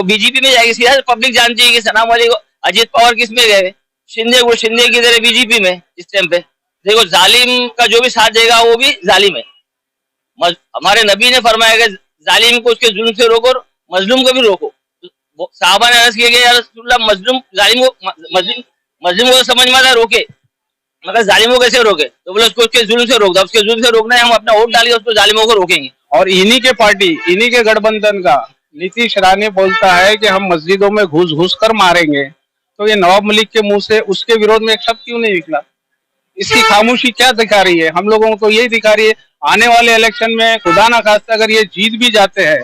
वो बीजेपी में जाएगी। सीधा पब्लिक जानती है कि सना मलिक अजीत पवार किस में गए, शिंदे की तरह बीजेपी में इस टाइम पे। देखो जालिम का जो भी साथ देगा वो भी जालिम है। हमारे नबी ने फरमाया कि जालिम को उसके जुल्म से रोको और मजलूम को भी रोको। साहबा ने अर्ज किया कि या रसूलुल्लाह मजलूम जालिम को मजलूम को समझ में आता रोके, मगर जालिमों को कैसे रोके? तो बोले उसको उसके जुल्म से रोक दो। उसके जुल्म से रोकना है, हम अपना वोट डालेंगे, उसको जालिमों को रोकेंगे। और इन्हीं के पार्टी, इन्हीं के गठबंधन का नीतीश राणे बोलता है कि हम मस्जिदों में घुस घुस कर मारेंगे। तो ये नवाब मलिक के मुंह से उसके विरोध में एक शब्द क्यों नहीं निकला? इसकी खामोशी क्या दिखा रही है? हम लोगों को तो यही दिखा रही है आने वाले इलेक्शन में खुदा ना खास्ता अगर ये जीत भी जाते हैं,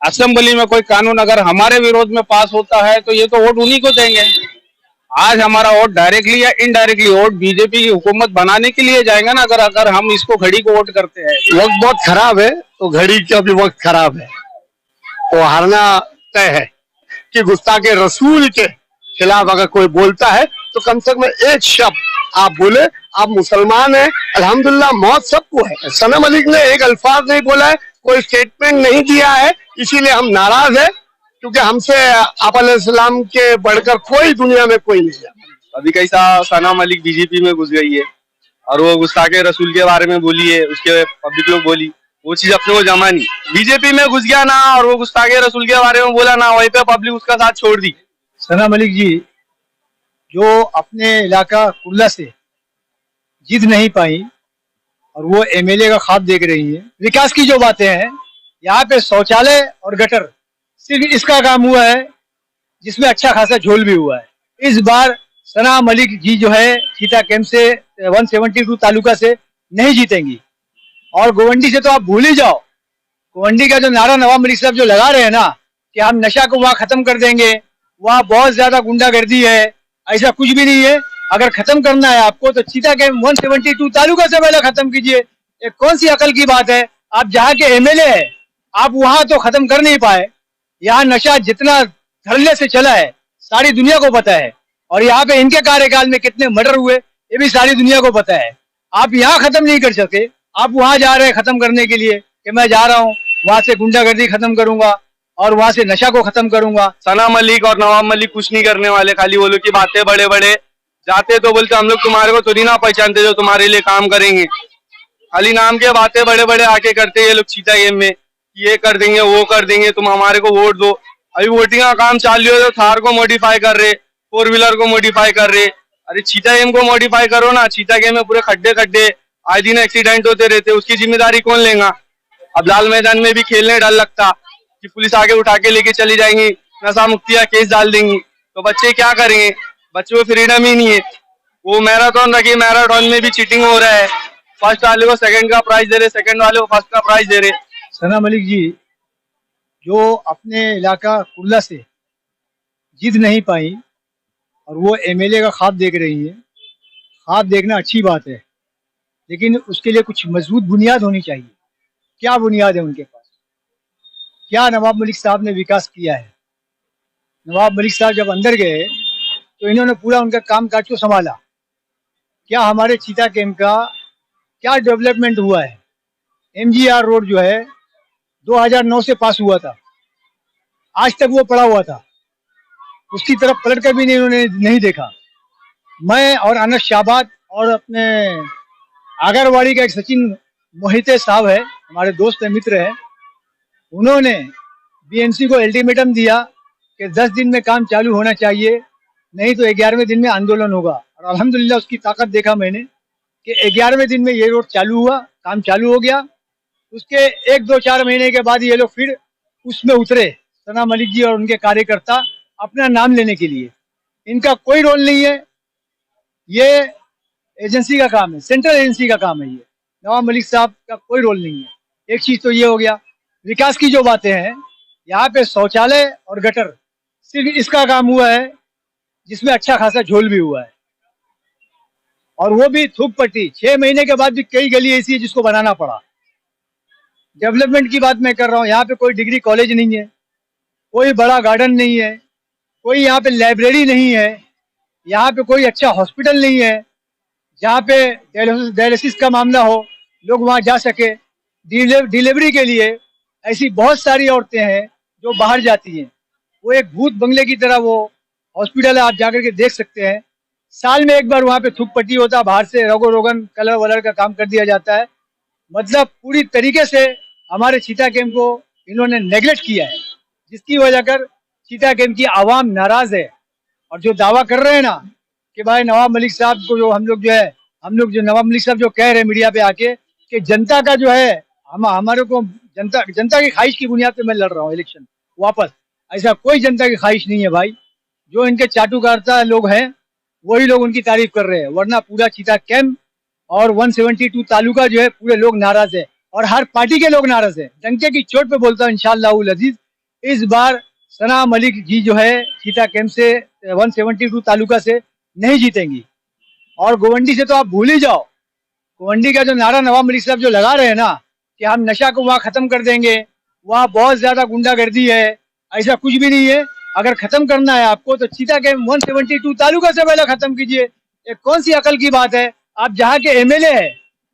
असेंबली में कोई कानून अगर हमारे विरोध में पास होता है तो ये तो वोट उन्हीं को देंगे। आज हमारा वोट डायरेक्टली या इनडायरेक्टली वोट बीजेपी की हुकूमत बनाने के लिए जाएगा ना। अगर हम इसको घड़ी को वोट करते हैं। वक्त बहुत खराब है तो घड़ी का भी वक्त खराब है। वो हारना तय है कि गुस्ताखे रसूल के खिलाफ अगर कोई बोलता है तो कम से कम एक शब्द आप बोले, आप मुसलमान हैं, अल्हम्दुलिल्लाह मौत सबको है। सना मलिक ने एक अल्फाज नहीं बोला है, कोई स्टेटमेंट नहीं दिया है, इसीलिए हम नाराज है, क्योंकि हमसे आप अलैहिस्सलाम के बढ़कर कोई दुनिया में कोई नहीं है। अभी कैसा सना मलिक बीजेपी में घुस गई है और वो गुस्ताखे रसूल के बारे में बोली है, उसके पब्लिक लोग बोली, वो चीज अपने को जमा नहीं। बीजेपी में घुस गया ना और वो गुस्ताखे रसूल के बारे में बोला ना, वहीं पे पब्लिक उसका साथ छोड़ दी। सना मलिक जी जो अपने इलाका कुर्ला से जीत नहीं पाई और वो एमएलए का ख्वाब देख रही है। विकास की जो बातें हैं, यहाँ पे शौचालय और गटर सिर्फ इसका काम हुआ है, जिसमें अच्छा खासा झोल भी हुआ है। इस बार सना मलिक जी जो है चीता कैंप से 172 तालुका से नहीं जीतेंगी। और गोवंडी से तो आप भूल ही जाओ। गोवंडी का जो नारा नवाब मलिक साहब जो लगा रहे हैं ना कि हम नशा को वहाँ खत्म कर देंगे, वहाँ बहुत ज्यादा गुंडागर्दी है, ऐसा कुछ भी नहीं है। अगर खत्म करना है आपको तो चीता कैंप 172 तालुका से पहले खत्म कीजिए। ये कौन सी अकल की बात है? आप जहाँ के एमएलए है आप वहाँ तो खत्म कर नहीं पाए। यहाँ नशा जितना धड़ल्ले से चला है सारी दुनिया को पता है, और यहाँ पे इनके कार्यकाल में कितने मर्डर हुए ये भी सारी दुनिया को पता है। आप यहाँ खत्म नहीं कर सके, आप वहाँ जा रहे हैं खत्म करने के लिए कि मैं जा रहा हूँ वहाँ से गुंडागर्दी खत्म करूंगा और वहाँ से नशा को खत्म करूंगा। सना मलिक और नवाब मलिक कुछ नहीं करने वाले, खाली वो लोग की बातें बड़े बड़े जाते तो बोलते हम लोग तुम्हारे को थोड़ी ना पहचानते जो तुम्हारे लिए काम करेंगे। खाली नाम के बातें बड़े बड़े आके करते ये लोग चीता गेम में, ये कर देंगे वो कर देंगे, तुम हमारे को वोट दो। अभी वोटिंग का काम चालू है तो थार को मॉडिफाई कर रहे, 4 व्हीलर को मॉडिफाई कर रहे। अरे चीता गेम को मॉडिफाई करो ना। चीता गेम में पूरे खड्डे खड्डे आए दिन एक्सीडेंट होते रहते, उसकी जिम्मेदारी कौन लेगा? अब लाल मैदान में भी खेलने डर लगता कि पुलिस आगे उठा के लेके चली जाएंगी, नशा मुक्तिया केस डाल देंगी, तो बच्चे क्या करेंगे? बच्चों को फ्रीडम ही नहीं है। वो मैराथन रखी, मैराथन में भी चीटिंग हो रहा है। फर्स्ट वाले को सेकंड का प्राइज दे रहे, सेकंड वाले को फर्स्ट का प्राइज दे रहे। सना मलिक जी जो अपने इलाका कुर्ला से जीत नहीं पाई और वो एमएलए का ख्वाब देख रही है। ख्वाब देखना अच्छी बात है, लेकिन उसके लिए कुछ मजबूत बुनियाद होनी चाहिए। क्या बुनियाद है उनके पास? क्या नवाब मलिक साहब ने विकास किया है? नवाब मलिक साहब जब अंदर गए तो इन्होंने पूरा उनका काम काज को संभाला। क्या हमारे चीता कैंप का क्या डेवलपमेंट हुआ है? एमजीआर रोड जो है 2009 से पास हुआ था, आज तक वो पड़ा हुआ था, उसकी तरफ पलट कर भी इन्होंने नहीं देखा। मैं और अनस शाहबाद और अपने आगरवाड़ी का एक सचिन मोहिते साहब है, हमारे दोस्त है, मित्र है, उन्होंने बीएमसी को अल्टीमेटम दिया कि 10 दिन में काम चालू होना चाहिए, नहीं तो 11वें दिन में आंदोलन होगा। और अल्हम्दुलिल्लाह उसकी ताकत देखा मैंने कि 11वें दिन में ये रोड चालू हुआ, काम चालू हो गया। उसके 1-2-4 महीने के बाद ये लोग फिर उसमें उतरे, सना मलिक जी और उनके कार्यकर्ता, अपना नाम लेने के लिए। इनका कोई रोल नहीं है, ये एजेंसी का काम है, सेंट्रल एजेंसी का काम है। ये नवाब मलिक साहब का कोई रोल नहीं है। एक चीज तो ये हो गया। विकास की जो बातें हैं, यहाँ पे शौचालय और गटर सिर्फ इसका काम हुआ है, जिसमें अच्छा खासा झोल भी हुआ है, और वो भी थूक पट्टी। 6 महीने के बाद भी कई गली ऐसी है जिसको बनाना पड़ा। डेवलपमेंट की बात मैं कर रहा हूँ, यहाँ पे कोई डिग्री कॉलेज नहीं है, कोई बड़ा गार्डन नहीं है, कोई यहाँ पे लाइब्रेरी नहीं है, यहाँ पे कोई अच्छा हॉस्पिटल नहीं है जहाँ पे डायलिसिस का मामला हो लोग वहाँ जा सके। डिलीवरी के लिए ऐसी बहुत सारी औरतें हैं जो बाहर जाती हैं, वो एक भूत बंगले की तरह वो हॉस्पिटल है, आप जाकर के देख सकते हैं। साल में एक बार वहाँ पे थूक पट्टी होता है, बाहर से रगो रोगन कलर वलर का काम कर दिया जाता है। मतलब पूरी तरीके से हमारे चीता कैंप को इन्होंने नेगलेक्ट किया है, जिसकी वजह कर चीता कैंप की आवाम नाराज है। और जो दावा कर रहे हैं ना कि भाई नवाब मलिक साहब को जो हम लोग जो नवाब मलिक साहब जो कह रहे हैं मीडिया पे आके कि जनता का जो है हमारे को जनता की ख्वाहिश की बुनियाद पे मैं लड़ रहा हूँ इलेक्शन वापस, ऐसा कोई जनता की ख्वाहिश नहीं है भाई। जो इनके चाटुकारता लोग हैं वही लोग उनकी तारीफ कर रहे हैं, वरना पूरा चीता कैंप और 172 तालुका जो है पूरे लोग नाराज है और हर पार्टी के लोग नाराज है। डंके की चोट पे बोलता हूँ इंशाअल्लाह अजीज, इस बार सना मलिक जी जो है चीता कैंप से 172 तालुका से नहीं जीतेंगी। और गोवंडी से तो आप भूल ही जाओ, गोवंडी का जो नारा नवाब मलिक साहब जो लगा रहे हैं ना कि हम नशा को वहाँ खत्म कर देंगे, वहाँ बहुत ज्यादा गुंडागर्दी है, ऐसा कुछ भी नहीं है। अगर खत्म करना है आपको तो चीता कैंप 172 तालुका से पहले खत्म कीजिए। ये कौन सी अकल की बात है? आप जहाँ के एमएलए है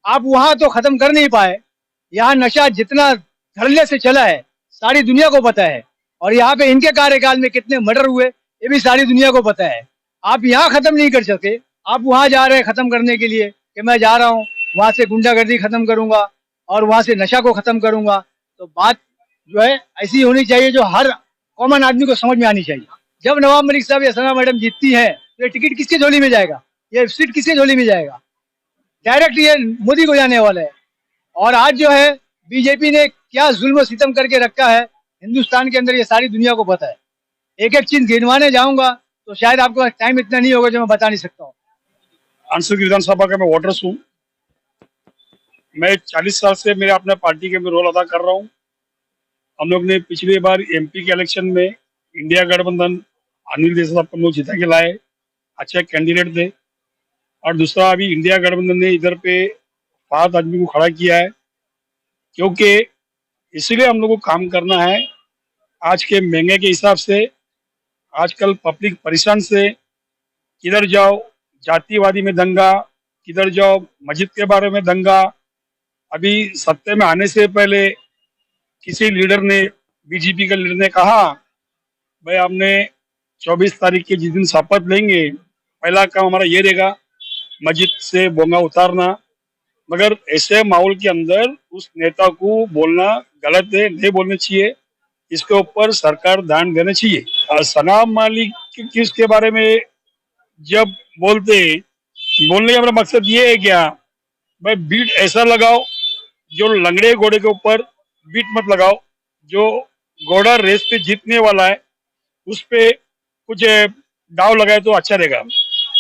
आप वहाँ तो खत्म कर नहीं पाए। यहाँ नशा जितना धड़ल्ले से चला है सारी दुनिया को पता है, और यहाँ पे इनके कार्यकाल में कितने मर्डर हुए ये भी सारी दुनिया को पता है। आप यहाँ खत्म नहीं कर सके, आप वहाँ जा रहे हैं खत्म करने के लिए कि मैं जा रहा हूँ वहाँ से गुंडागर्दी खत्म करूंगा और वहाँ से नशा को खत्म करूंगा। तो बात जो है ऐसी होनी चाहिए जो हर कॉमन आदमी को समझ में आनी चाहिए। जब नवाब मलिक साहब या सना मैडम जीतती है तो ये टिकट किसके झोली में जाएगा, ये सीट किसके झोली में जाएगा? डायरेक्ट ये मोदी को जाने वाला है। और आज जो है बीजेपी ने क्या जुल्म सितम करके रखा है हिंदुस्तान के अंदर, ये सारी दुनिया को पता है। एक एक चीज गिनवाने जाऊंगा तो शायद आपको टाइम इतना नहीं होगा जो मैं बता नहीं सकता हूँ। आंसर विधानसभा का मैं वोटर्स हूँ। मैं 40 साल से मेरे अपने पार्टी के में रोल अदा कर रहा हूँ। हम लोग ने पिछली बार एमपी के इलेक्शन में इंडिया गठबंधन अनिल देसाई साहब को लोग जिता के लाए, अच्छे कैंडिडेट थे। और दूसरा अभी इंडिया गठबंधन ने इधर पे 5 आदमी को खड़ा किया है, क्योंकि इसीलिए हम लोग को काम करना है। आज के महंगे के हिसाब से आजकल पब्लिक परेशान से, किधर जाओ जातिवादी में दंगा, किधर जाओ मस्जिद के बारे में दंगा। अभी सत्ते में आने से पहले किसी लीडर ने, बीजेपी के लीडर ने कहा भाई हमने 24 तारीख के जिस दिन शपथ लेंगे पहला काम हमारा ये रहेगा मस्जिद से बोंगा उतारना। मगर ऐसे माहौल के अंदर उस नेता को बोलना गलत है, नहीं बोलना चाहिए। इसके ऊपर सरकार ध्यान देना चाहिए। और सना मलिक किसके बारे में जब बोलने का हमारा मकसद ये है क्या भाई, बीट ऐसा लगाओ जो लंगड़े घोड़े के ऊपर बीट मत लगाओ। जो घोड़ा रेस पे जीतने वाला है उस पे कुछ दाव लगाए तो अच्छा रहेगा।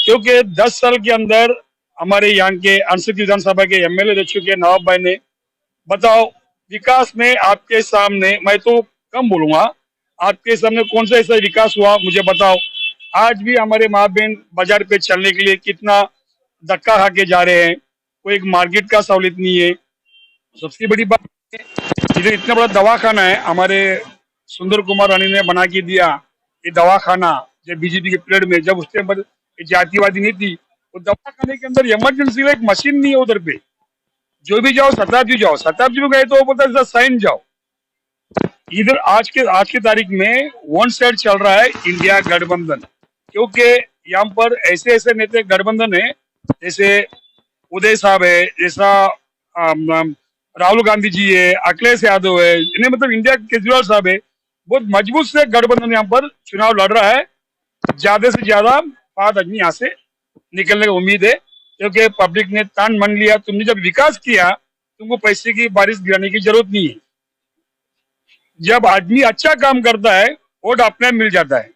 क्योंकि 10 साल के अंदर हमारे यहाँ के अंशित विधानसभा के एमएलए रह चुके नवाब भाई ने, बताओ विकास में आपके सामने, मैं तो कम बोलूंगा, आपके सामने कौन सा ऐसा विकास हुआ मुझे बताओ। आज भी हमारे माँ बहन बाजार पे चलने के लिए कितना धक्का खा के जा रहे हैं, कोई एक मार्केट का सहूलियत नहीं है। सबसे बड़ी बात इधर इतना बड़ा दवाखाना है, हमारे सुंदर कुमार रानी ने बना के दिया ये दवाखाना जब बीजेपी के पीरियड में, जब उस टाइम पर जातिवादी नहीं थी। वो दवाखाने के अंदर इमरजेंसी में एक मशीन नहीं है उधर पे, जो भी जाओ शताब्दी में गए तो वो बोलता है साइन जाओ। इधर आज की तारीख में वन साइड चल रहा है इंडिया गठबंधन, क्योंकि यहाँ पर ऐसे ऐसे नेता गठबंधन है, जैसे उदय साहब है, जैसा राहुल गांधी जी है, अखिलेश यादव है, इन्हें मतलब इंडिया केजरीवाल साहब है, बहुत मजबूत से गठबंधन यहाँ पर चुनाव लड़ रहा है। ज्यादा से ज्यादा 5 आदमी यहाँ से निकलने की उम्मीद है, क्योंकि पब्लिक ने तान मान लिया। तुमने जब विकास किया तुमको पैसे की बारिश गिराने की जरूरत नहीं है। जब आदमी अच्छा काम करता है वोट अपने आप मिल जाता है।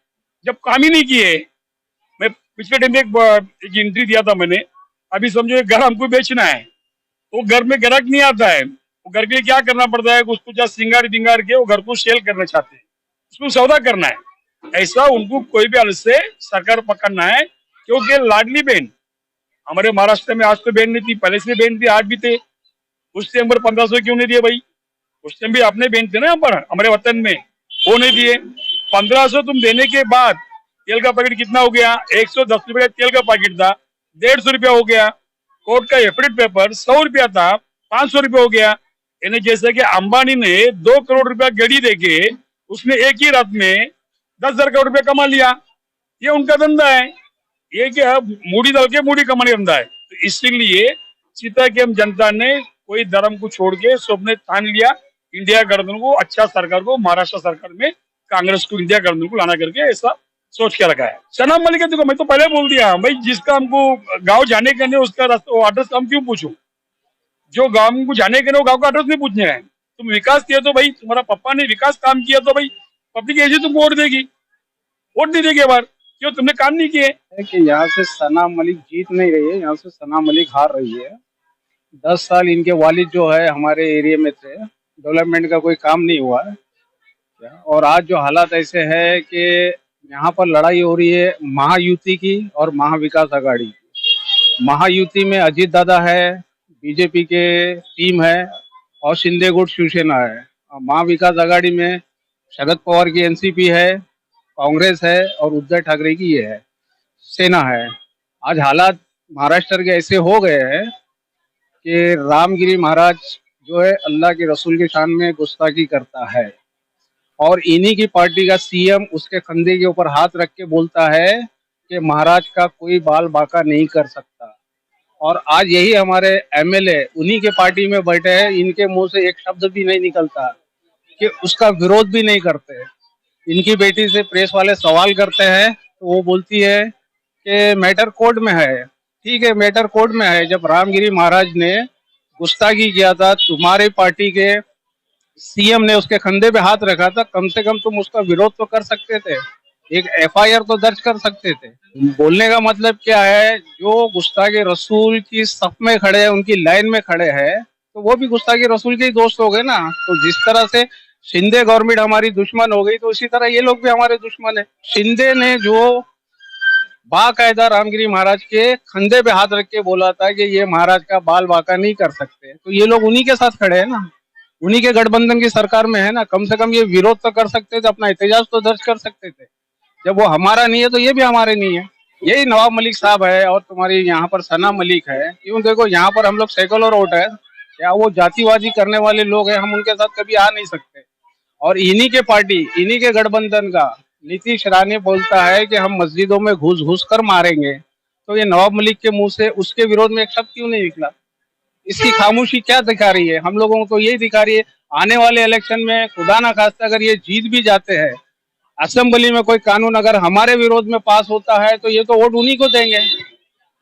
जब काम ही नहीं किए, मैं पिछले टाइम एक एंट्री दिया था मैंने, अभी समझो एक घर हमको बेचना है तो घर में ग्राहक नहीं आता है, वो घर के लिए क्या करना पड़ता है, उसको जहाँ सिंगार बिंगार के वो घर को सेल करना चाहते हैं, उसको सौदा करना है। ऐसा उनको कोई भी हालत से सरकार पकड़ना है, क्योंकि लाडली बहन हमारे महाराष्ट्र में आज तो बहन नहीं थी, पहले से बहन थी, आज भी थे। उस टाइम पर 1500 क्यों नहीं दिए भाई? उस टाइम भी अपने बहन थे ना यहाँ पर हमारे वतन में, वो नहीं दिए। 1500 तुम देने के बाद तेल का पैकेट कितना हो गया? 110 रुपए का तेल का पैकेट था, 150 रुपया हो गया। कोर्ट का एफिडेविट पेपर 100 रुपया था, 500 रुपया हो गया। यानी जैसे कि अंबानी ने 2 करोड़ रुपया गड़ी देके उसने एक ही रात में 10,000 करोड़ रुपया कमा लिया, ये उनका धंधा है। ये क्या मूडी दल के मूडी कमाने का धंधा है। तो इसीलिए सीता की हम जनता ने कोई धर्म को छोड़ के सबने ठान लिया इंडिया गठबंधन को, अच्छा सरकार को, महाराष्ट्र सरकार में कांग्रेस को इंडिया गठबंधन को लाना करके ऐसा सोच के रखा है। सना मलिक देखो, मैं तो पहले बोल दिया भाई, जिसका हमको गांव जाने के लिए उसका रास्ता एड्रेस हम क्यों पूछूं? जो गांव को जाने के लिए गांव का एड्रेस नहीं पूछने है। तुम विकास किया तो भाई तुम्हारा पप्पा ने विकास काम किया तो भाई पब्लिक ऐसे तुमको वोट देगी, वोट नहीं देगी बार, क्यों तुमने काम नहीं किए। कि यहाँ से सना मलिक जीत नहीं रही है, यहाँ से सना मलिक हार रही है। 10 साल इनके वालिद जो है हमारे एरिया में थे, डेवलपमेंट का कोई काम नहीं हुआ है। और आज जो हालात ऐसे है कि यहाँ पर लड़ाई हो रही है महायुति की और महाविकास आघाड़ी की। महायुति में अजीत दादा है, बीजेपी के टीम है और शिंदे गुट शिवसेना है। और महाविकास आघाड़ी में शरद पवार की एनसीपी है, कांग्रेस है और उद्धव ठाकरे की ये है, सेना है। आज हालात महाराष्ट्र के ऐसे हो गए हैं कि रामगिरी महाराज जो है अल्लाह के रसूल के शान में गुस्ताखी करता है और इन्हीं की पार्टी का सीएम उसके कंधे के ऊपर हाथ रख के बोलता है कि महाराज का कोई बाल बाका नहीं कर सकता। और आज यही हमारे एमएलए उन्हीं के पार्टी में बैठे हैं, इनके मुंह से एक शब्द भी नहीं निकलता कि उसका विरोध भी नहीं करते। इनकी बेटी से प्रेस वाले सवाल करते हैं तो वो बोलती है कि मैटर कोर्ट में है। ठीक है, मैटर कोर्ट में है। जब रामगिरी महाराज ने गुस्ताखी किया था, तुम्हारे पार्टी के सीएम ने उसके कंधे पे हाथ रखा था, कम से कम तुम उसका विरोध तो कर सकते थे, एक एफआईआर तो दर्ज कर सकते थे। बोलने का मतलब क्या है, जो गुस्ताखी रसूल की सफ में खड़े हैं, उनकी लाइन में खड़े हैं, तो वो भी गुस्ताखी रसूल के ही दोस्त हो गए ना। तो जिस तरह से शिंदे गवर्नमेंट हमारी दुश्मन हो गई, तो इसी तरह ये लोग भी हमारे दुश्मन है। शिंदे ने जो बाकायदा रामगिरी महाराज के कंधे पे हाथ रख के बोला था कि ये महाराज का बाल बाका नहीं कर सकते, तो ये लोग उन्हीं के साथ खड़े हैं ना, उन्हीं के गठबंधन की सरकार में है ना। कम से कम ये विरोध तो कर सकते थे, अपना एहतजाज तो दर्ज कर सकते थे। जब वो हमारा नहीं है तो ये भी हमारे नहीं है। यही नवाब मलिक साहब है और तुम्हारी यहाँ पर सना मलिक है। क्यों देखो, यहाँ पर हम लोग सेकुलर वोट है, क्या वो जातिवादी करने वाले लोग हैं, हम उनके साथ कभी आ नहीं सकते। और इन्हीं के पार्टी, इन्हीं के गठबंधन का नीतीश राणे बोलता है कि हम मस्जिदों में घुस घुस कर मारेंगे, तो ये नवाब मलिक के मुंह से उसके विरोध में एक शब्द क्यों नहीं निकला? इसकी खामोशी क्या दिखा रही है? हम लोगों को तो यही दिखा रही है, आने वाले इलेक्शन में खुदा ना खास्ता अगर ये जीत भी जाते हैं, असेंबली में कोई कानून अगर हमारे विरोध में पास होता है, तो ये तो वोट उन्हीं को देंगे।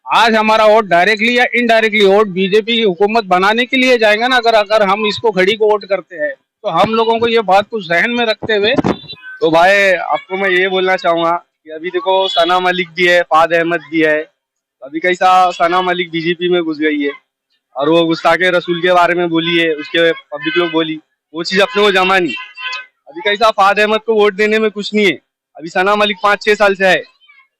आज हमारा वोट डायरेक्टली या इनडायरेक्टली वोट बीजेपी की हुकूमत बनाने के लिए जाएगा ना। अगर हम इसको घड़ी को वोट करते हैं, तो हम लोगों को ये बात को जहन में रखते हुए, तो भाई आपको मैं ये बोलना चाहूंगा कि अभी देखो सना मलिक भी है, फाद अहमद भी है। अभी कैसा सना मलिक बीजेपी में घुस गई है और वो गुस्ताखे रसूल के बारे में बोली है, उसके पब्लिक लोग बोली, वो चीज अपने को जमा नहीं। अभी कैसा फाद अहमद को वोट देने में कुछ नहीं है। अभी सना मलिक 5-6 साल से है,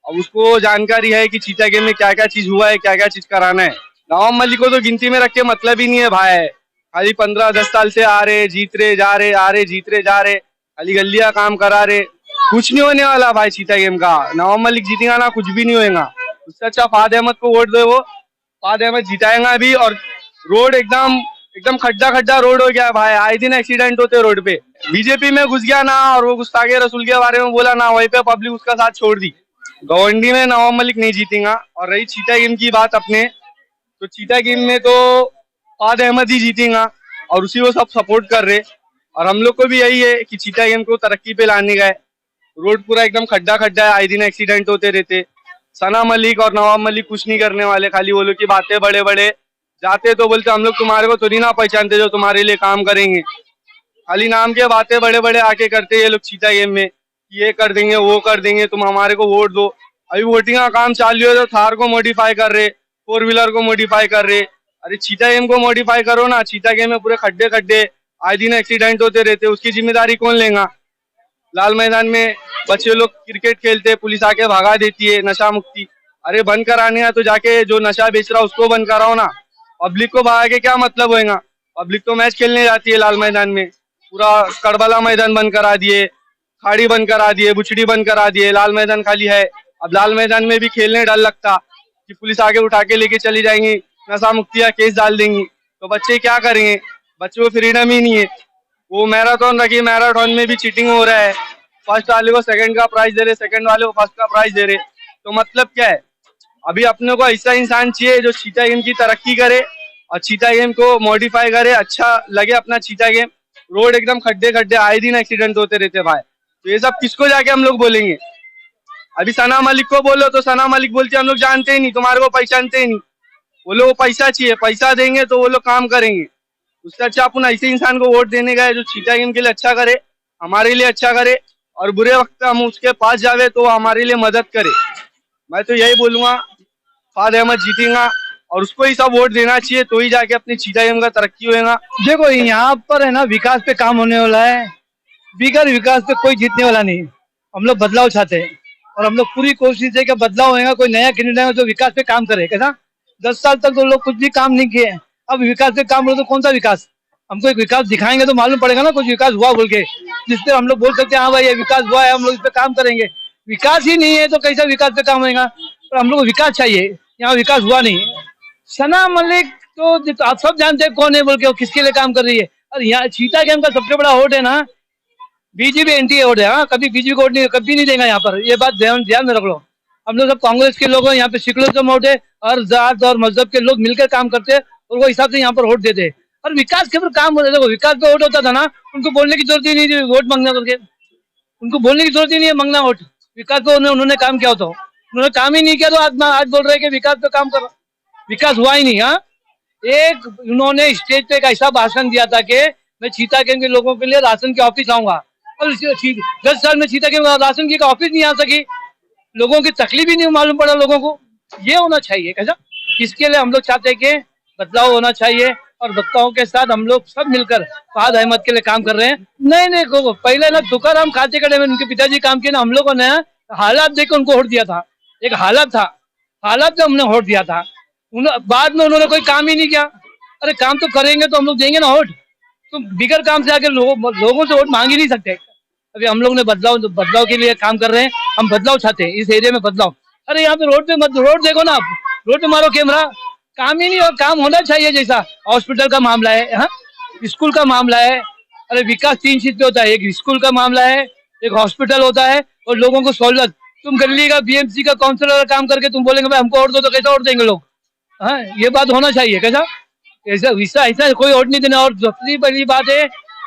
अब उसको जानकारी है कि चीता गेम में क्या क्या चीज हुआ है, क्या क्या चीज कराना है। नवाब मलिक को तो गिनती में रख के मतलब ही नहीं है भाई। खाली 15-10 साल से आ रहे, जीत रहे जा रहे, आ रहे जीत रहे जा रहे, खाली गलियां काम करा रहे। कुछ नहीं होने वाला भाई चीता गेम का। नवाब मलिक जीतेगा ना, कुछ भी नहीं होएगा। उससे अच्छा फाद अहमद को वोट दे, वो फाद अहमद जिताएगा भी। और रोड एकदम खड्डा खड्डा रोड हो गया भाई, आए दिन एक्सीडेंट होते रोड पे। बीजेपी में घुस गया ना और वो गुस्ताखे रसूल के बारे में बोला ना, वहीं पे पब्लिक उसका साथ छोड़ दी। गवंडी में नवाब मलिक नहीं जीतेगा। और रही चीता गेम की बात अपने, तो चीता गेम में तो फाद अहमद ही जीतेगा और उसी को सब सपोर्ट कर रहे। और हम लोग को भी यही है कि चीता गेम को तरक्की पे लाने का है। रोड पूरा एकदम खड्डा खड्डा है, आए दिन एक्सीडेंट होते रहते। सना मलिक और नवाब मलिक कुछ नहीं करने वाले, खाली वो लोग की बातें बड़े बड़े जाते तो बोलते हम लोग तुम्हारे को थोड़ी ना पहचानते जो तुम्हारे लिए काम करेंगे। खाली नाम के बातें बड़े बड़े आके करते ये लोग चीता गेम में, ये कर देंगे वो कर देंगे, तुम हमारे को वोट दो। अभी वोटिंग का काम चालू है तो थार को मॉडिफाई कर रहे, 4 व्हीलर को मॉडिफाई कर रहे। अरे चीता गेम को मॉडिफाई करो ना। चीता गेम में पूरे खड्डे खड्डे, आए दिन एक्सीडेंट होते रहते, उसकी जिम्मेदारी कौन लेगा? लाल मैदान में बच्चे लोग क्रिकेट खेलते, पुलिस आके भगा देती है, नशा मुक्ति। अरे बंद कराने है तो जाके जो नशा बेच रहा उसको बंद कराओ ना। पब्लिक को भगा के क्या मतलब होएगा? पब्लिक तो मैच खेलने जाती है लाल मैदान में। पूरा करबला मैदान बंद करा दिए, खाड़ी बंद करा दिए, बुचड़ी बंद करा दिए, लाल मैदान खाली है। अब लाल मैदान में भी खेलने डर लगता कि पुलिस आगे उठा के लेके चली जाएंगी, नशा मुक्तिया केस डाल देंगी, तो बच्चे क्या करेंगे? बच्चों को फ्रीडम ही नहीं है। वो मैराथन रखी, मैराथन में भी चीटिंग हो रहा है। फर्स्ट वाले को सेकंड का प्राइज दे रहे, सेकंड वाले को फर्स्ट का प्राइज दे रहे। तो मतलब क्या है, अभी अपने को ऐसा इंसान चाहिए जो चीता गेम की तरक्की करे और चीता गेम को मॉडिफाई करे, अच्छा लगे अपना चीता गेम। रोड एकदम खड्डे खड्डे, आए दिन एक्सीडेंट होते रहते भाई। तो ये सब किसको जाके हम लोग बोलेंगे? अभी सना मलिक को बोलो तो सना मलिक बोलती हम लोग जानते ही नहीं, तुम्हारे को पहचानते ही नहीं। वो लोग पैसा चाहिए, पैसा देंगे तो वो लोग काम करेंगे। उससे अच्छा अपन ऐसे इंसान को वोट देने का है जो चीता गेम के लिए अच्छा करे, हमारे लिए अच्छा करे, और बुरे वक्त हम उसके पास जावे तो हमारे लिए मदद करे। मैं तो यही बोलूंगा, फाद अहमद जीतेगा और उसको ही सब वोट देना चाहिए, तो ही जाके अपनी चीता गेम का तरक्की होगा। देखो यहाँ पर है ना, विकास पे काम होने वाला है, बिगर विकास पे कोई जीतने वाला नहीं। हम लोग बदलाव चाहते हैं और हम लोग पूरी कोशिश है कि बदलाव होगा, कोई नया कैंडिडेट आएगा जो विकास पे काम करे। कैसा 10 साल तक तो लोग कुछ भी काम नहीं किए, अब विकास पे काम हो तो कौन सा विकास? हमको एक विकास दिखाएंगे तो मालूम पड़ेगा ना कुछ विकास हुआ बोल के, जिससे हम लोग बोल सकते हैं हाँ भाई ये विकास हुआ है, हम लोग इस पे काम करेंगे। विकास ही नहीं है तो कैसा विकास पे काम होगा? पर हम लोग को विकास चाहिए, यहाँ विकास हुआ नहीं। सना मलिक तो आप सब जानते हैं कौन है बोल के, वो किसके लिए काम कर रही है। और यहाँ चीता गेम का सबसे बड़ा वोट है ना बीजेपी एनडीए वोट है। हाँ, कभी बीजेपी को वोट नहीं, कभी नहीं देगा यहाँ पर, ये बात ध्यान में रख लो। हम लोग सब कांग्रेस के लोग हैं, यहाँ पे सेकुलरिज्म वोट है, हर जात और मजहब के लोग मिलकर काम करते हैं और वो हिसाब से यहाँ पर वोट देते हैं। और विकास के ऊपर काम होता है। देखो विकास पे वोट होता था ना, उनको बोलने की जरूरत ही नहीं थी वोट मांगना करके, उनको बोलने की जरूरत ही नहीं है मांगना वोट। विकास पे उन्होंने काम किया होता, उन्होंने काम ही नहीं किया तो आज बोल रहे हैं कि विकास पे काम करो। विकास हुआ ही नहीं। हाँ, एक उन्होंने स्टेज पे एक ऐसा भाषण दिया था कि मैं चीता गेम के लोगों के लिए राशन की ऑफिस आऊंगा, और 10 साल में चीता गेम राशन की ऑफिस नहीं आ सकी, लोगों की तकलीफ ही नहीं मालूम पड़ा लोगों को। ये होना चाहिए कैसा, इसके लिए हम लोग चाहते हैं कि बदलाव होना चाहिए और बदलाव के साथ हम लोग सब मिलकर फाद अहमद के लिए काम कर रहे हैं। नहीं पहले ना तुकाराम खाते कड़े में उनके पिताजी काम किए ना, हम लोगों ने हालात देख के उनको वोट दिया था। एक हालात था, हालात में हमने वोट दिया था, बाद में उन्होंने कोई काम ही नहीं किया। अरे काम तो करेंगे तो हम लोग देंगे ना वोट, तो बिगर काम से आके लोगों से वोट मांग ही नहीं सकते। अभी हम लोग ने बदलाव के लिए काम कर रहे हैं, हम बदलाव चाहते हैं इस एरिया में बदलाव। अरे यहाँ पे रोड देखो ना आप, रोड पे मारो कैमरा, काम ही नहीं हो। काम होना चाहिए, जैसा हॉस्पिटल का मामला है, हाँ स्कूल का मामला है। अरे विकास 3 चीज पे होता है, एक स्कूल का मामला है, एक हॉस्पिटल होता है और लोगों को सहूलत। तुम गली का बीएमसी का काउंसलर काम करके तुम बोलेंगे भाई हमको वोट दो, तो कैसा वोट देंगे लोग? हाँ, ये बात होना चाहिए कैसा, ऐसा कोई वोट नहीं देना। और सबसे बड़ी बात है,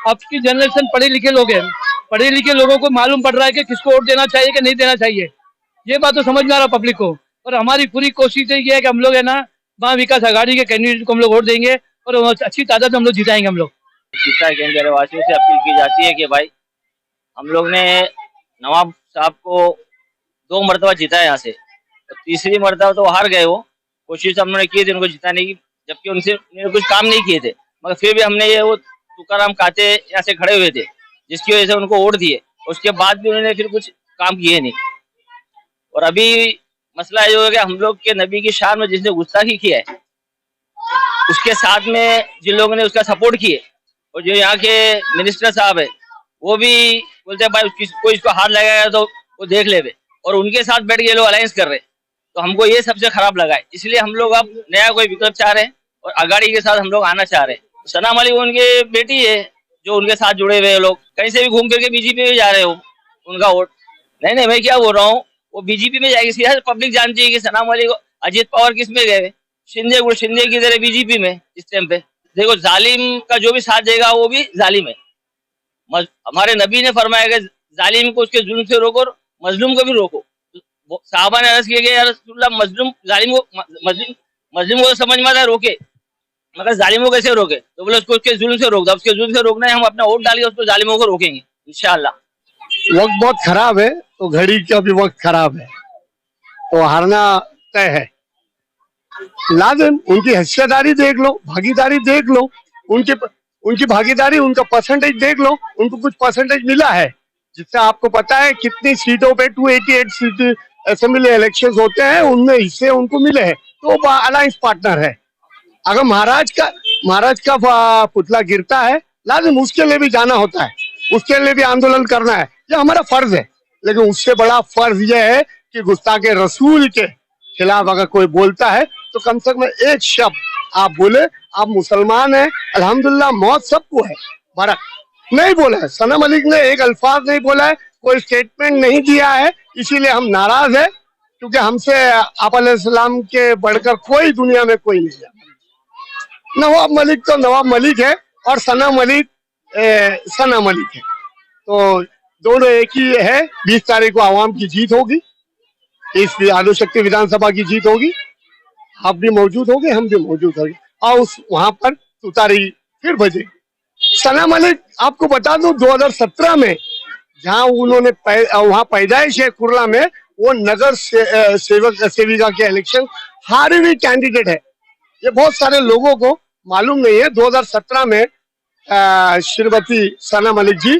अब की जनरेशन पढ़े लिखे लोग हैं, पढ़े लिखे लोगों को मालूम पड़ रहा है कि किसको वोट देना चाहिए कि नहीं देना चाहिए। ये बात तो समझ में आ रहा पब्लिक को। और हमारी पूरी कोशिश ये है कि हम लोग है ना वहाँ विकास आघाड़ी के कैंडिडेट को हम लोग वोट देंगे और अच्छी तादाद में हम लोग जिताएंगे। हम लोग चीता गेम के रहवासियों से अपील की जाती है कि भाई हम लोग ने नवाब साहब को 2 मरतबा जीता है यहाँ से, तो तीसरी मरतबा तो हार गए। वो कोशिश हम लोगों ने की थी उनको जिताने की, जबकि उन्होंने कुछ काम नहीं किए थे, मगर फिर भी हमने ये वो तुकाराम खाते यहाँ से खड़े हुए थे, जिसकी वजह से उनको वोट दिए। उसके बाद भी उन्होंने फिर कुछ काम किए नहीं। और अभी मसला ये हो गया, हम लोग के नबी की शान में जिसने गुस्ताखी किया है, उसके साथ में जिन लोगों ने उसका सपोर्ट किए, और जो यहाँ के मिनिस्टर साहब है वो भी बोलते हैं भाई कोई इसको हाथ लगाएगा तो वो देख ले, और उनके साथ बैठ के लोग अलायंस कर रहे हैं। तो हमको ये सबसे खराब लगा है, इसलिए हम लोग अब नया कोई विकल्प चाह रहे हैं और आघाड़ी के साथ हम लोग आना चाह रहे हैं। सना मलिक उनके बेटी है, जो उनके साथ जुड़े हुए लोग कहीं से भी घूम करके बीजेपी में जा रहे हो, उनका वोट नहीं मैं क्या बोल रहा हूँ, वो बीजेपी में जाएगी। सीधा पब्लिक जानती है कि सना मलिक अजीत पवार किस में गए, शिंदे की तरह बीजेपी में। इस टाइम पे देखो जालिम का जो भी साथ देगा वो भी जालिम है। हमारे नबी ने फरमाया कि जालिम को उसके जुल्म से रोको और मजलूम को भी रोको। साहबा ने अर्ज किया कि या रसूलल्लाह जालिम को समझ में आता है रोके, मगर जालिमों को कैसे रोके? तो बोले उसको उसके जुल्म से रोक दो। उसके जुल्म से रोकना है, हम अपना वोट डाल के उसको जालिमों को रोकेंगे इंशाअल्लाह। वक्त बहुत खराब है, तो घड़ी का भी वक्त खराब है, तो हारना तय है। लाजिम उनकी हिस्सेदारी देख लो, भागीदारी देख लो, उनकी भागीदारी, उनका परसेंटेज देख लो। उनको कुछ परसेंटेज मिला है, जिससे आपको पता है कितनी सीटों पे 288 सीट असेंबली इलेक्शन होते हैं, उनमें हिस्से उनको मिले हैं, तो वो अलायंस पार्टनर है। अगर महाराज का पुतला गिरता है, लाजिम उसके लिए भी जाना होता है, उसके लिए भी आंदोलन करना है, ये हमारा फर्ज है। लेकिन उससे बड़ा फर्ज ये है कि गुस्ताखे रसूल के खिलाफ अगर कोई बोलता है तो कम से कम एक शब्द आप बोले, आप मुसलमान हैं, अल्हम्दुलिल्लाह, मौत सबको है, बरक नहीं बोला है। सना मलिक ने एक अल्फाज नहीं बोला है, कोई स्टेटमेंट नहीं दिया है, इसीलिए हम नाराज है, क्योंकि हमसे आप अलैहिस्सलाम के बढ़कर कोई दुनिया में कोई नहीं है। नवाब मलिक तो नवाब मलिक है और सना मलिक सना मलिक है, तो दोनों एक ही है। 20 तारीख को आवाम की जीत होगी, इस आदिशक्ति विधानसभा की जीत होगी। आप भी मौजूद होंगे, हम भी मौजूद होंगे और उस वहां पर तुतारी फिर बजेगी। सना मलिक आपको बता दूं 2017 में जहां उन्होंने वहां पैदाइश है कुर्ला में, वो नगर सेविका के इलेक्शन हारी हुई कैंडिडेट है। ये बहुत सारे लोगों को मालूम नहीं है। 2017 में श्रीमती सना मलिक जी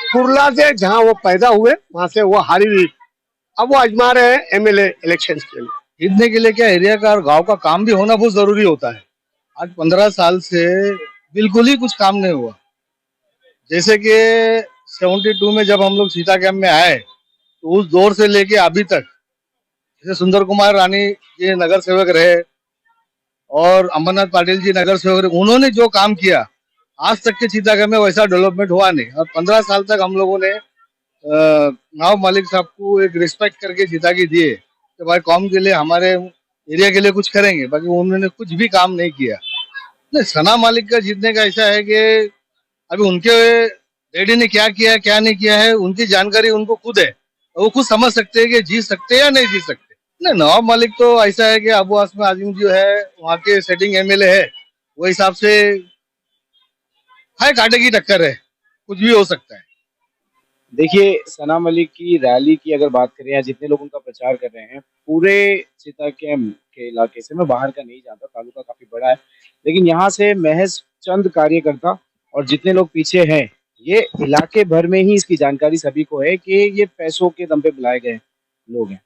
कुर्ला से जहां वो पैदा हुए वहां से वो हारी हुई, अब वो आजमा रहे हैं एमएलए इलेक्शन के लिए। जीतने के लिए क्या एरिया का और गांव का काम भी होना बहुत जरूरी होता है। आज 15 साल से बिल्कुल ही कुछ काम नहीं हुआ। जैसे कि 72 में जब हम लोग सीता कैंप में आए तो उस दौर से लेके अभी तक, जैसे सुंदर कुमार रानी जी नगर सेवक रहे और अमरनाथ पाटिल जी नगर सेवक रहे, उन्होंने जो काम किया आज तक के सीता कैंप में वैसा डेवलपमेंट हुआ नहीं। और 15 साल तक हम लोगों ने नवाब मलिक साहब को एक रिस्पेक्ट करके जीता के दिए कि भाई कौम के लिए, हमारे एरिया के लिए कुछ करेंगे, बाकी उन्होंने कुछ भी काम नहीं किया। नहीं, सना मलिक का जीतने का ऐसा है कि अभी उनके डैडी ने क्या किया है क्या नहीं किया है उनकी जानकारी उनको खुद है, वो खुद समझ सकते हैं कि जीत सकते हैं या नहीं जीत सकते। नहीं, नवाब मलिक तो ऐसा है कि अबू आसम आजमी जो है वहाँ के सेटिंग एमएलए है, वो हिसाब से है, कांटे की टक्कर है, कुछ भी हो सकता है। देखिए, सना मलिक की रैली की अगर बात करें या जितने लोग उनका प्रचार कर रहे हैं, पूरे सीता कैंप के इलाके से, मैं बाहर का नहीं जानता, तालुका काफी बड़ा है, लेकिन यहाँ से महज चंद कार्यकर्ता और जितने लोग पीछे हैं, ये इलाके भर में ही इसकी जानकारी सभी को है कि ये पैसों के दम पे बुलाए गए लोग हैं।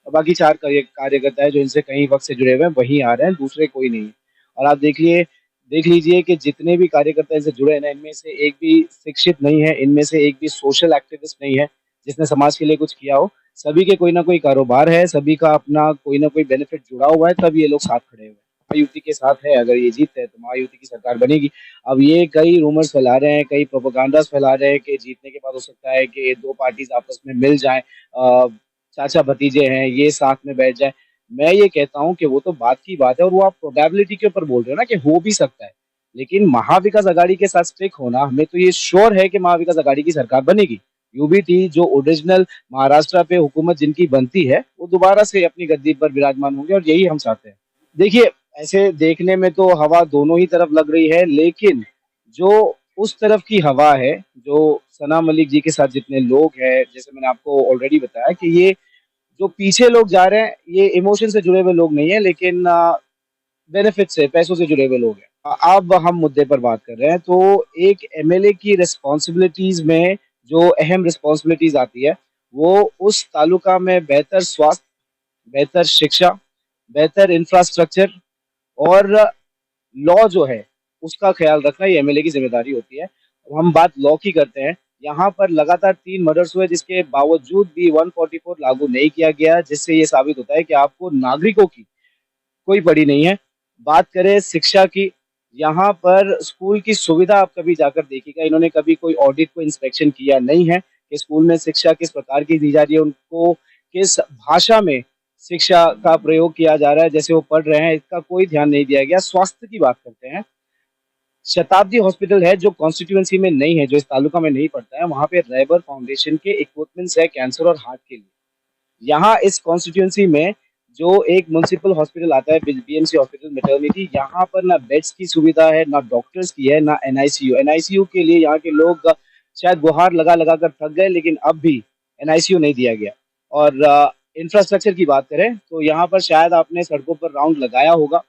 और बाकी 4 कार्यकर्ता है जो इनसे कई वक्त से जुड़े हुए हैं, वही आ रहे हैं, दूसरे कोई नहीं है। और आप देख लीजिए कि जितने भी कार्यकर्ता इनसे जुड़े हैं ना, इनमें से एक भी शिक्षित नहीं है, इनमें से एक भी सोशल एक्टिविस्ट नहीं है जिसने समाज के लिए कुछ किया हो। सभी के कोई ना कोई कारोबार है, सभी का अपना कोई ना कोई बेनिफिट जुड़ा हुआ है, तब ये लोग साथ खड़े हुए हैं। महायुति के साथ है, अगर ये जीतते हैं तो महायुति की सरकार बनेगी। अब ये कई रूमर्स फैला रहे हैं, कई प्रोपेगेंडास फैला रहे हैं कि जीतने के बाद हो सकता है कि 2 पार्टीज आपस में मिल जाएं, चाचा भतीजे हैं, ये साथ में बैठ जाए। मैं ये कहता हूं कि वो तो बात की बात है और वो आप प्रोबेबिलिटी के ऊपर बोल रहे हो ना कि हो भी सकता है, लेकिन महाविकास आघाड़ी के साथ स्टिक होना, हमें तो ये श्योर है कि महाविकास आघाड़ी की सरकार बनेगी। यूबीटी जो ओरिजिनल महाराष्ट्र पे हुकूमत जिनकी बनती है, वो दोबारा से अपनी गद्दी पर विराजमान होंगे और यही हम चाहते हैं। देखिए, ऐसे देखने में तो हवा दोनों ही तरफ लग रही है, लेकिन जो उस तरफ की हवा है, जो सना मलिक जी के साथ जितने लोग हैं, जैसे मैंने आपको ऑलरेडी बताया कि ये जो पीछे लोग जा रहे हैं, ये इमोशन से जुड़े हुए लोग नहीं है, लेकिन बेनिफिट से, पैसों से जुड़े हुए लोग हैं। अब हम मुद्दे पर बात कर रहे हैं, तो एक एमएलए की रिस्पॉन्सिबिलिटीज में जो अहम रिस्पॉन्सिबिलिटीज आती है, वो उस तालुका में बेहतर स्वास्थ्य, बेहतर शिक्षा, बेहतर इंफ्रास्ट्रक्चर और लॉ जो है उसका ख्याल रखना, ये एमएलए की जिम्मेदारी होती है। अब हम बात लॉ की करते हैं। यहाँ पर लगातार 3 मर्डर्स हुए, जिसके बावजूद भी 144 लागू नहीं किया गया, जिससे ये साबित होता है कि आपको नागरिकों की कोई पड़ी नहीं है। बात करें शिक्षा की, यहाँ पर स्कूल की सुविधा आप कभी जाकर देखिएगा, इन्होंने कभी कोई ऑडिट को इंस्पेक्शन किया नहीं है कि स्कूल में शिक्षा किस प्रकार की दी जा रही है, उनको किस भाषा में शिक्षा का प्रयोग किया जा रहा है, जैसे वो पढ़ रहे हैं, इसका कोई ध्यान नहीं दिया गया। स्वास्थ्य की बात करते हैं, शताब्दी हॉस्पिटल है जो कॉन्स्टिट्यूएंसी में नहीं है, जो इस तालुका में नहीं पड़ता है, वहां पे रैबर फाउंडेशन के इक्विपमेंट्स है कैंसर और हार्ट के लिए। यहाँ इस कॉन्स्टिट्यूएंसी में जो एक म्युनिसिपल हॉस्पिटल आता है, बीएमसी हॉस्पिटल मैटरनिटी, यहाँ पर ना बेड्स की सुविधा है, ना डॉक्टर्स की है, ना एनआईसीयू। एनआईसीयू के लिए यहाँ के लोग शायद गुहार लगा लगा कर थक गए, लेकिन अब भी एनआईसीयू नहीं दिया गया। और इंफ्रास्ट्रक्चर की बात करें तो यहाँ पर शायद आपने सड़कों पर राउंड लगाया होगा,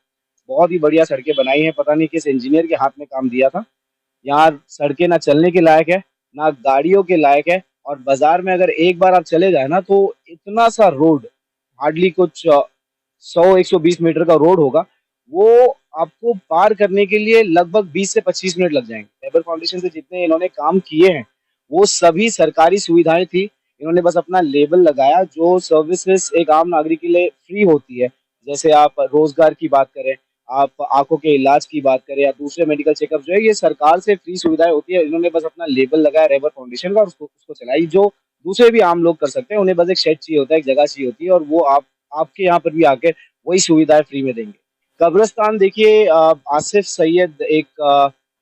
बहुत ही बढ़िया सड़कें बनाई हैं, पता नहीं किस इंजीनियर के हाथ में काम दिया था। यहाँ सड़कें ना चलने के लायक है, ना गाड़ियों के लायक है, और बाजार में अगर एक बार आप चले जाए ना, तो इतना सा रोड, हार्डली कुछ 100-120 मीटर का रोड होगा, वो आपको पार करने के लिए लगभग 20 से 25 मिनट लग जाएंगे। लेबर फाउंडेशन से जितने इन्होंने काम किए हैं, वो सभी सरकारी सुविधाएं थी, इन्होंने बस अपना लेबल लगाया। जो सर्विसेज एक आम नागरिक के लिए फ्री होती है, जैसे आप रोजगार की बात करें, आप आंखों के इलाज की बात करें या दूसरे मेडिकल चेकअप, जो है ये सरकार से फ्री सुविधाएं होती है, इन्होंने बस अपना लेबल लगाया रेबर फाउंडेशन का और उसको चलाई। जो दूसरे भी आम लोग कर सकते हैं, उन्हें बस एक शेड चाहिए होता है, एक जगह चाहिए होती है, और वो आपके यहाँ पर भी आकर वही सुविधाएं फ्री में देंगे। कब्रिस्तान देखिए, आसिफ सैयद एक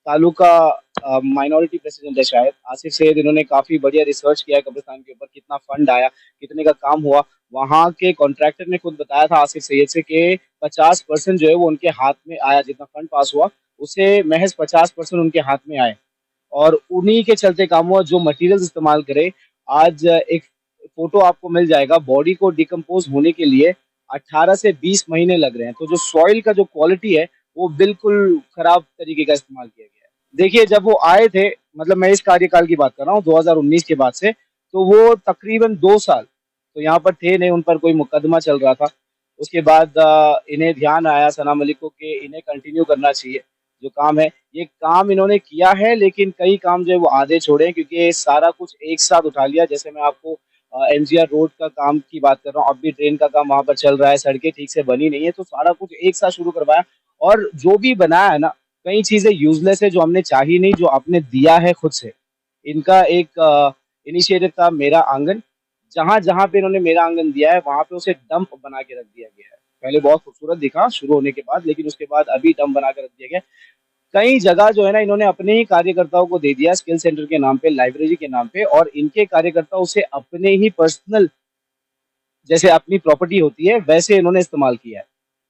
तालुका माइनॉरिटी प्रेसिडेंट है शायद, आसिफ सैयद, इन्होंने काफी बढ़िया रिसर्च किया है कब्रिस्तान के ऊपर, कितना फंड आया, कितने का काम हुआ। वहां के कॉन्ट्रैक्टर ने खुद बताया था आसिफ सैयद से कि 50% जो है वो उनके हाथ में आया, जितना फंड पास हुआ उसे महज 50% उनके हाथ में आए, और उन्हीं के चलते काम हुआ। जो मटेरियल्स इस्तेमाल करे, आज एक फोटो आपको मिल जाएगा, बॉडी को डिकम्पोज होने के लिए 18 से 20 महीने लग रहे हैं। तो जो सॉइल का जो क्वालिटी है वो बिल्कुल खराब तरीके का इस्तेमाल किया गया है। देखिए, जब वो आए थे, मतलब मैं इस कार्यकाल की बात कर रहा हूँ 2019 के बाद से, तो वो तकरीबन 2 साल तो यहाँ पर थे नहीं, उन पर कोई मुकदमा चल रहा था। उसके बाद इन्हें ध्यान आया सना मलिक को कि इन्हें कंटिन्यू करना चाहिए जो काम है। ये काम इन्होंने किया है, लेकिन कई काम जो है वो आधे छोड़े हैं, क्योंकि ये सारा कुछ एक साथ उठा लिया। जैसे मैं आपको एमजीआर रोड का काम की बात कर रहा हूँ, अब भी ट्रेन का काम वहां पर चल रहा है, सड़कें ठीक से बनी नहीं है, तो सारा कुछ एक साथ शुरू करवाया। और जो भी बनाया है ना, कई चीजें यूजलेस है जो हमने चाही नहीं, जो आपने दिया है खुद से। इनका एक इनिशिएटिव था मेरा आंगन, जहां जहां पे इन्होंने मेरा आंगन दिया है वहां पे उसे डंप बना के रख दिया गया है। पहले बहुत खूबसूरत दिखा शुरू होने के बाद, लेकिन उसके बाद अभी डंप बना के रख दिया गया। कई जगह जो है ना, इन्होंने अपने ही कार्यकर्ताओं को दे दिया स्किल सेंटर के नाम पे, लाइब्रेरी के नाम पे, और इनके कार्यकर्ता उसे अपने ही पर्सनल, जैसे अपनी प्रॉपर्टी होती है, वैसे इन्होंने इस्तेमाल किया है।